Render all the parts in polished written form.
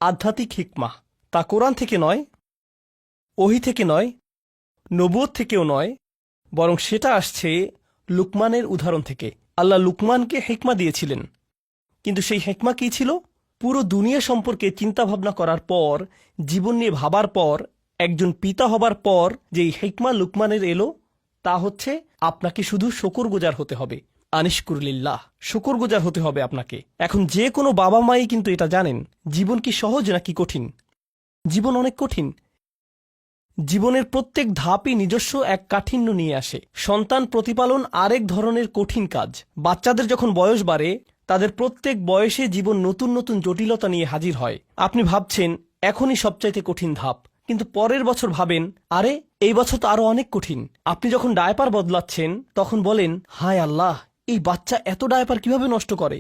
আধ্যাত্মিক হিকমাহ, তা কোরআন থেকে নয়, ওহী থেকে নয়, নবুয়ত থেকেও নয়, বরং সেটা আসছে লুকমানের উদাহরণ থেকে। আল্লাহ লুকমানকে হিকমা দিয়েছিলেন, কিন্তু সেই হিকমা কী ছিল? পুরো দুনিয়া সম্পর্কে চিন্তাভাবনা করার পর, জীবন নিয়ে ভাবার পর, একজন পিতা হবার পর যেই হিকমা লুকমানের এলো, তা হচ্ছে আপনাকে শুধু শুকরগুজার হতে হবে। আনিশকুরলিল্লাহ, শুকরগুজার হতে হবে আপনাকে। এখন যে কোনো বাবা মাই কিন্তু এটা জানেন জীবন কি সহজ নাকি কঠিন। জীবন অনেক কঠিন। জীবনের প্রত্যেক ধাপই নিজস্ব এক কাঠিন্য নিয়ে আসে। সন্তান প্রতিপালন আরেক ধরনের কঠিন কাজ। বাচ্চাদের যখন বয়স বাড়ে, তাদের প্রত্যেক বয়সে জীবন নতুন নতুন জটিলতা নিয়ে হাজির হয়। আপনি ভাবছেন এখনই সবচাইতে কঠিন ধাপ, কিন্তু পরের বছর ভাবেন আরে এই বছর তো আরো অনেক কঠিন। আপনি যখন ডায়পার বদলাচ্ছেন তখন বলেন হায় আল্লাহ, এই বাচ্চা এত ডায়পার কিভাবে নষ্ট করে,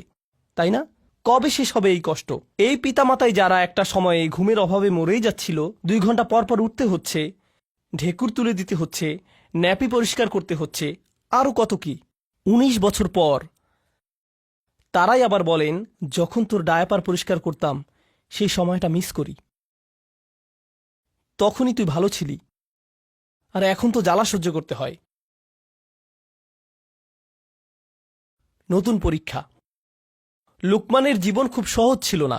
তাই না? কবে শেষ হবে এই কষ্ট? এই পিতামাতাই যারা একটা সময়ে ঘুমের অভাবে মরেই যাচ্ছিল, 2 ঘন্টা পর পর উঠতে হচ্ছে, ঢেকুর তুলে দিতে হচ্ছে, ন্যাপি পরিষ্কার করতে হচ্ছে, আরও কত কি। 19 বছর পর তারাই আবার বলেন যখন তোর ডায়াপার পরিষ্কার করতাম সেই সময়টা মিস করি, তখনই তুই ভালো ছিলি, আর এখন তো জ্বালা সহ্য করতে হয়। নতুন পরীক্ষা। লুকমানের জীবন খুব সহজ ছিল না।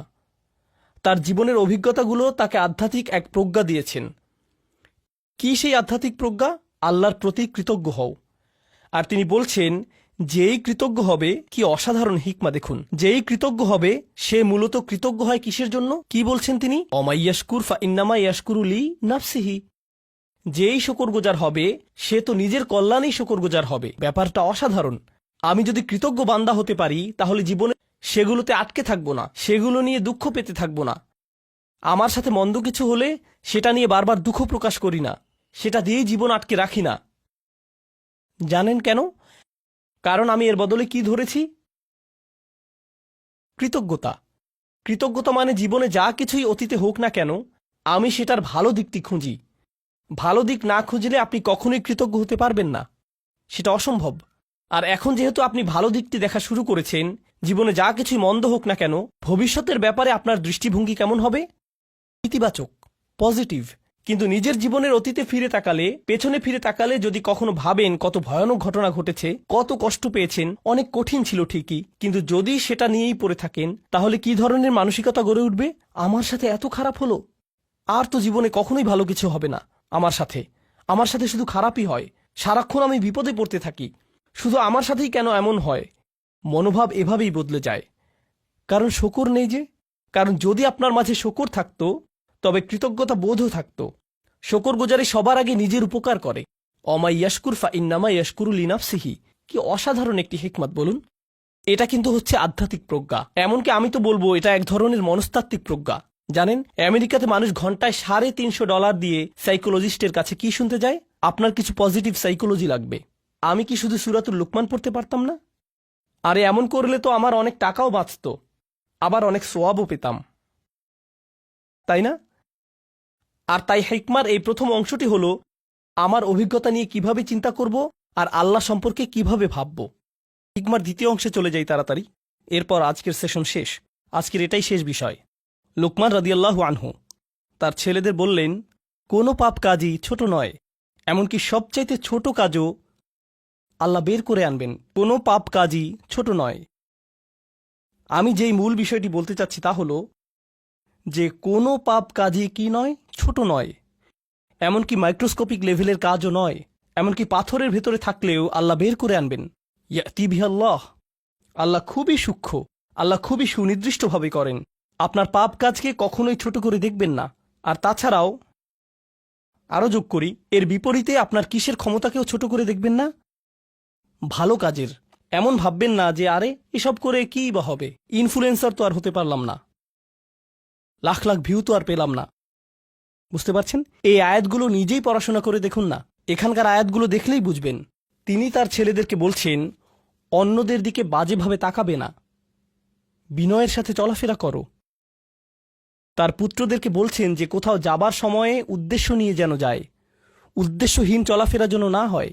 তার জীবনের অভিজ্ঞতাগুলো তাকে আধ্যাত্মিক এক প্রজ্ঞা দিয়েছেন। কি সেই আধ্যাত্মিক প্রজ্ঞা? আল্লাহর প্রতি কৃতজ্ঞ হও। আর তিনি বলছেন যেই কৃতজ্ঞ হবে, কি অসাধারণ হিকমা দেখুন, যেই কৃতজ্ঞ হবে সে মূলত কৃতজ্ঞ হয় কিসের জন্য? কি বলছেন তিনি? অমাইয়াশকুর ফা ইন্নামা ইয়াশকুরু লি নাফসিহি। যেই শুকরগুজার হবে সে তো নিজের কল্যাণেই শুকরগুজার হবে। ব্যাপারটা অসাধারণ। আমি যদি কৃতজ্ঞ বান্দা হতে পারি তাহলে জীবনে সেগুলোতে আটকে থাকবো না, সেগুলো নিয়ে দুঃখ পেতে থাকবো না। আমার সাথে মন্দ কিছু হলে সেটা নিয়ে বারবার দুঃখ প্রকাশ করি না, সেটা দিয়েই জীবন আটকে রাখি না। জানেন কেন? কারণ আমি এর বদলে কি ধরেছি? কৃতজ্ঞতা। কৃতজ্ঞতা মানে জীবনে যা কিছুই অতীতে হোক না কেন, আমি সেটার ভালো দিকটি খুঁজি। ভালো দিক না খুঁজলে আপনি কখনোই কৃতজ্ঞ হতে পারবেন না, সেটা অসম্ভব। আর এখন যেহেতু আপনি ভালো দিকটি দেখা শুরু করেছেন, জীবনে যা কিছুই মন্দ হোক না কেন, ভবিষ্যতের ব্যাপারে আপনার দৃষ্টিভঙ্গি কেমন হবে? ইতিবাচক, পজিটিভ। কিন্তু নিজের জীবনের অতীতে ফিরে তাকালে, পেছনে ফিরে তাকালে যদি কখনো ভাবেন কত ভয়ানক ঘটনা ঘটেছে, কত কষ্ট পেয়েছেন, অনেক কঠিন ছিল ঠিকই, কিন্তু যদি সেটা নিয়েই পড়ে থাকেন, তাহলে কি ধরনের মানসিকতা গড়ে উঠবে? আমার সাথে এত খারাপ হলো, আর তো জীবনে কখনোই ভালো কিছু হবে না। আমার সাথে শুধু খারাপই হয়। সারাক্ষণ আমি বিপদে পড়তে থাকি। শুধু আমার সাথেই কেন এমন হয়? মনোভাব এভাবেই বদলে যায়। কারণ শকর নেই যে। কারণ যদি আপনার মাঝে শকর থাকত, তবে কৃতজ্ঞতা বোধও থাকত। শকরগুজারি সবার আগে নিজের উপকার করে। অমা ইয়াশকুর ফা ইন্নামা ইয়াশকুরু লিনাফসিহি। কি অসাধারণ একটি হিকমত বলুন। এটা কিন্তু হচ্ছে আধ্যাত্মিক প্রজ্ঞা। এমনকি আমি তো বলবো এটা এক ধরনের মনস্তাত্ত্বিক প্রজ্ঞা। জানেন, আমেরিকাতে মানুষ ঘন্টায় $350 দিয়ে সাইকোলজিস্টের কাছে কি শুনতে যায়? আপনার কিছু পজিটিভ সাইকোলজি লাগবে। আমি কি শুধু সূরাতুল লুকমান পড়তে পারতাম না? আরে এমন করলে তো আমার অনেক টাকাও বাঁচত, আবার অনেক সোয়াবও পেতাম, তাই না? আর তাই হিকমার এই প্রথম অংশটি হলো আমার অভিজ্ঞতা নিয়ে কিভাবে চিন্তা করব আর আল্লাহ সম্পর্কে কিভাবে ভাবব। হিকমার দ্বিতীয় অংশে চলে যাই তাড়াতাড়ি, এরপর আজকের সেশন শেষ। আজকের এটাই শেষ বিষয়। লুকমান রাদিয়াল্লাহু আনহু তার ছেলেদের বললেন, কোনো পাপ কাজই ছোট নয়, এমনকি সবচাইতে ছোট কাজও আল্লাহ বের করে আনবেন। কোনো পাপ কাজই ছোট নয়। আমি যেই মূল বিষয়টি বলতে চাচ্ছি তা হলো যে কোনো পাপ কাজই কি নয়, ছোট নয়। এমনকি মাইক্রোস্কোপিক লেভেলের কাজও নয়। এমনকি পাথরের ভেতরে থাকলেও আল্লাহ বের করে আনবেন। ইয়াতি বিহাল্লাহ। আল্লাহ খুবই সূক্ষ্ম, আল্লাহ খুবই সুনির্দিষ্টভাবে করেন। আপনার পাপ কাজকে কখনোই ছোট করে দেখবেন না। আর তাছাড়াও আরও যোগ করি, এর বিপরীতে আপনার কিসের ক্ষমতাকেও ছোট করে দেখবেন না? ভালো কাজের। এমন ভাববেন না যে আরে এসব করে কী বা হবে, ইনফ্লুয়েন্সার তো আর হতে পারলাম না, লাখ লাখ ভিউ তো আর পেলাম না। বুঝতে পারছেন? এই আয়াতগুলো নিজেই পড়াশোনা করে দেখুন না। এখানকার আয়াতগুলো দেখলেই বুঝবেন। তিনি তার ছেলেদেরকে বলছেন অন্যদের দিকে বাজেভাবে তাকাবে না, বিনয়ের সাথে চলাফেরা করো। তার পুত্রদেরকে বলছেন যে কোথাও যাবার সময়ে উদ্দেশ্য নিয়ে যেন যায়, উদ্দেশ্যহীন চলাফেরা যেন না হয়।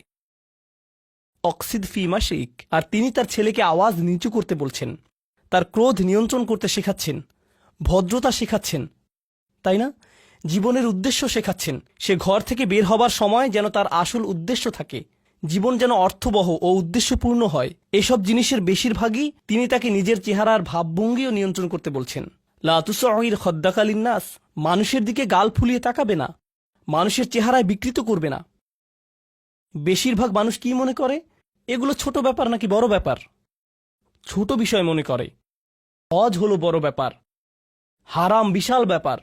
অক্সিদ ফি মাশিক। আর তিনি তার ছেলেকে আওয়াজ নিচু করতে বলছেন, তার ক্রোধ নিয়ন্ত্রণ করতে শেখাচ্ছেন। ভদ্রতা শেখাচ্ছেন, তাই না? জীবনের উদ্দেশ্য শেখাচ্ছেন। সে ঘর থেকে বের হবার সময় যেন তার আসল উদ্দেশ্য থাকে, জীবন যেন অর্থবহ ও উদ্দেশ্যপূর্ণ হয়। এসব জিনিসের বেশিরভাগই তিনি তাকে নিজের চেহারার ভাবভঙ্গিও নিয়ন্ত্রণ করতে বলছেন। লা তুসঈর খদ্দাকা লিন্নাস, মানুষের দিকে গাল ফুলিয়ে তাকাবে না, মানুষের চেহারায় বিকৃত করবে না। বেশিরভাগ মানুষ কি মনে করে? এগুলো ছোট ব্যাপার নাকি বড় ব্যাপার? ছোট বিষয় মনে করে। হজ হলো বড় ব্যাপার, হারাম বিশাল ব্যাপার,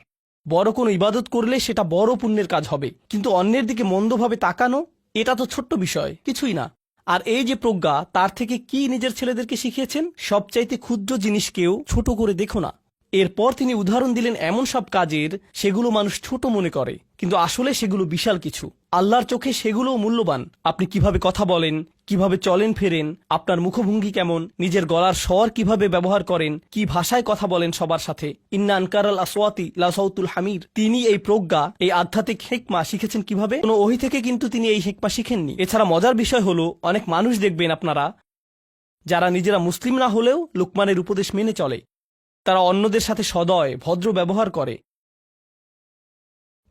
বড় কোনো ইবাদত করলে সেটা বড় পুণ্যের কাজ হবে। কিন্তু অন্যের দিকে মন্দভাবে তাকানো, এটা তো ছোট্ট বিষয়, কিছুই না। আর এই যে প্রজ্ঞা, তার থেকে কি নিজের ছেলেদেরকে শিখিয়েছেন? সবচাইতে ক্ষুদ্র জিনিসকেও ছোট করে দেখো না। এরপর তিনি উদাহরণ দিলেন এমন সব কাজের, সেগুলো মানুষ ছোট মনে করে, কিন্তু আসলে সেগুলো বিশাল কিছু। আল্লাহর চোখে সেগুলোও মূল্যবান। আপনি কিভাবে কথা বলেন, কিভাবে চলেন ফেরেন, আপনার মুখভঙ্গি কেমন, নিজের গলার স্বর কিভাবে ব্যবহার করেন, কি ভাষায় কথা বলেন সবার সাথে। ইন্না আনকারাল আসওয়াতি লা সাউতুল হামির। তিনি এই প্রজ্ঞা, এই আধ্যাত্মিক হিকমা শিখেছেন কিভাবে? কোনো ওহী থেকে কিন্তু তিনি এই হিকমা শিখেননি। এছাড়া মজার বিষয় হলো, অনেক মানুষ দেখবেন আপনারা, যারা নিজেরা মুসলিম না হলেও লুকমানের উপদেশ মেনে চলে। তারা অন্যদের সাথে সদয় ভদ্র ব্যবহার করে,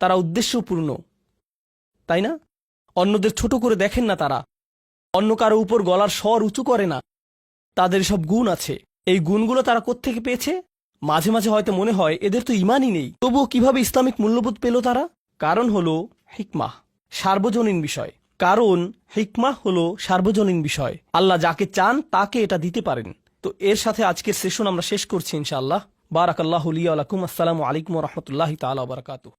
তারা উদ্দেশ্যপূর্ণ, তাই না? অন্যদের ছোট করে দেখেন না, তারা অন্য কারো উপর গলার স্বর উঁচু করে না। তাদের সব গুণ আছে। এই গুণগুলো তারা কোত্থেকে পেয়েছে? মাঝে মাঝে হয়তো মনে হয় এদের তো ইমানই নেই, তবুও কিভাবে ইসলামিক মূল্যবোধ পেল তারা? কারণ হলো হিকমাহ, সার্বজনীন বিষয়। কারণ হিকমাহ হলো সার্বজনীন বিষয়। আল্লাহ যাকে চান তাকে এটা দিতে পারেন। তো এর সাথে আজকের সেশন আমরা শেষ করছি ইনশাআল্লাহ। বারাকাল্লাহু লি ওয়া লাকুম। আসসালামু আলাইকুম ওয়া রাহমাতুল্লাহি তাআলা ওয়া বারাকাতুহু।